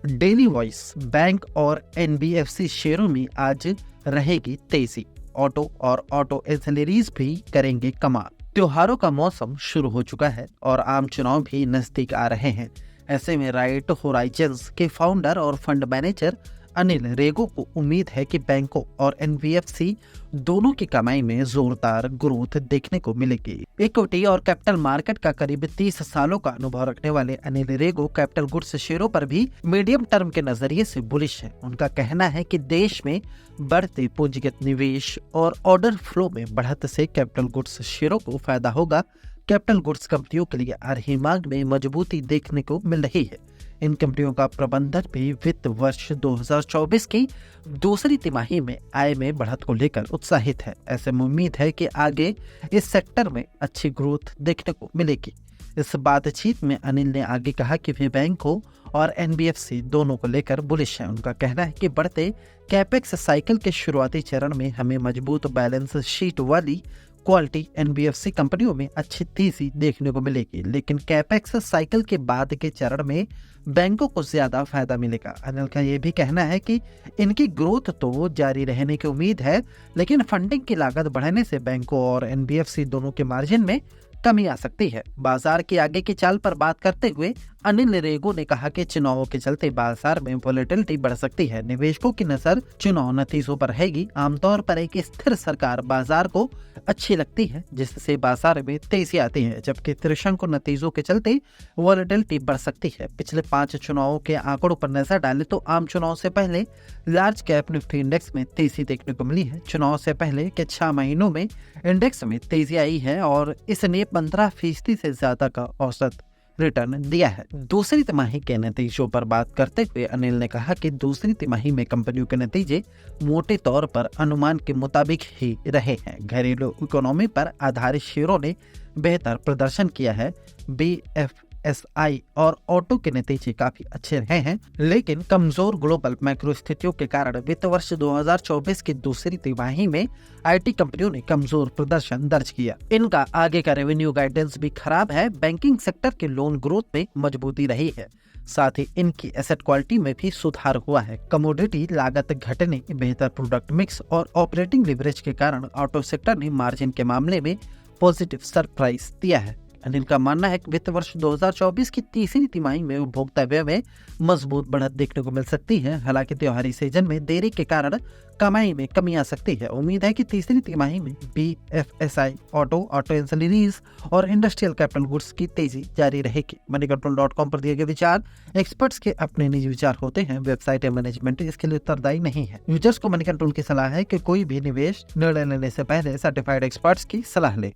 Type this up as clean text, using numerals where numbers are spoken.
Daily voice, bank और NBFC शेयरों में आज रहेगी तेजी। ऑटो और ऑटो एंसिलरीज भी करेंगे कमाल। त्योहारों का मौसम शुरू हो चुका है और आम चुनाव भी नजदीक आ रहे हैं। ऐसे में राइट होराइजन्स के फाउंडर और फंड मैनेजर अनिल रेगो को उम्मीद है कि बैंकों और एनबीएफसी दोनों की कमाई में जोरदार ग्रोथ देखने को मिलेगी। इक्विटी और कैपिटल मार्केट का करीब 30 सालों का अनुभव रखने वाले अनिल रेगो कैपिटल गुड्स शेयरों पर भी मीडियम टर्म के नजरिए से बुलिश है। उनका कहना है कि देश में बढ़ते पूंजीगत निवेश और ऑर्डर फ्लो में बढ़त से कैपिटल गुड्स शेयरों को फायदा होगा। कैपिटल गुड्स कंपनियों के लिए आ रही मांग में मजबूती देखने को मिल रही है। इन कंपनियों का प्रबंधन भी वित्त वर्ष 2024 की दूसरी तिमाही में आय में बढ़त को लेकर उत्साहित है। ऐसे में उम्मीद है कि आगे इस सेक्टर में अच्छी ग्रोथ देखने को मिलेगी। इस बातचीत में अनिल ने आगे कहा कि वे बैंकों और एनबीएफसी दोनों को लेकर बुलिश हैं। उनका कहना है कि बढ़ते कैपेक्स साइकिल के शुरुआती चरण में हमें मजबूत बैलेंस शीट वाली क्वालिटी एनबीएफसी कंपनियों में अच्छी तेजी देखने को मिलेगी, लेकिन कैपेक्स साइकिल के बाद के चरण में बैंकों को ज्यादा फायदा मिलेगा। अनिल का यह भी कहना है कि इनकी ग्रोथ तो जारी रहने की उम्मीद है, लेकिन फंडिंग की लागत बढ़ने से बैंकों और एनबीएफसी दोनों के मार्जिन में कमी आ सकती है। बाजार की आगे की चाल पर बात करते हुए अनिल रेगो ने कहा कि चुनावों के चलते बाजार में वोलेटिलिटी बढ़ सकती है। निवेशकों की नजर चुनाव नतीजों पर रहेगी। आमतौर पर एक स्थिर सरकार बाजार को अच्छी लगती है, जिससे बाजार में तेजी आती है, जबकि त्रिशंकु नतीजों के चलते वोलेटिलिटी बढ़ सकती है। पिछले 5 चुनावों के आंकड़ों पर नजर डालें तो आम चुनाव से पहले लार्ज कैप निफ्टी इंडेक्स में तेजी देखने को मिली है। चुनाव से पहले के 6 महीनों में इंडेक्स में तेजी आई है और इसने 15% से ज्यादा का औसत रिटर्न दिया है। दूसरी तिमाही के नतीजों पर बात करते हुए अनिल ने कहा कि दूसरी तिमाही में कंपनियों के नतीजे मोटे तौर पर अनुमान के मुताबिक ही रहे हैं। घरेलू इकोनॉमी पर आधारित शेयरों ने बेहतर प्रदर्शन किया है। बीएफएसआई और ऑटो के नतीजे काफी अच्छे रहे हैं, लेकिन कमजोर ग्लोबल मैक्रो स्थितियों के कारण वित्त वर्ष 2024 की दूसरी तिमाही में आईटी कंपनियों ने कमजोर प्रदर्शन दर्ज किया। इनका आगे का रेवेन्यू गाइडेंस भी खराब है। बैंकिंग सेक्टर के लोन ग्रोथ में मजबूती रही है, साथ ही इनकी एसेट क्वालिटी में भी सुधार हुआ है। कमोडिटी लागत घटने, बेहतर प्रोडक्ट मिक्स और ऑपरेटिंग लिवरेज के कारण ऑटो सेक्टर ने मार्जिन के मामले में पॉजिटिव सरप्राइज दिया है। अनिल का मानना है कि वित्त वर्ष 2024 की तीसरी तिमाही में उपभोक्ता व्यय में मजबूत बढ़त देखने को मिल सकती है। हालांकि त्योहारी सीजन में देरी के कारण कमाई में कमी आ सकती है। उम्मीद है कि तीसरी तिमाही में बीएफएसआई, ऑटो एंसिलरीज और इंडस्ट्रियल कैपिटल गुड्स की तेजी जारी रहेगी। moneycontrol.com पर दिए गए विचार एक्सपर्ट्स के अपने निजी विचार होते हैं। वेबसाइट या मैनेजमेंट इसके लिए उत्तरदायी नहीं है। यूजर्स को मनी कंट्रोल की सलाह है कि कोई भी निवेश निर्णय लेने से पहले सर्टिफाइड एक्सपर्ट्स की सलाह ले।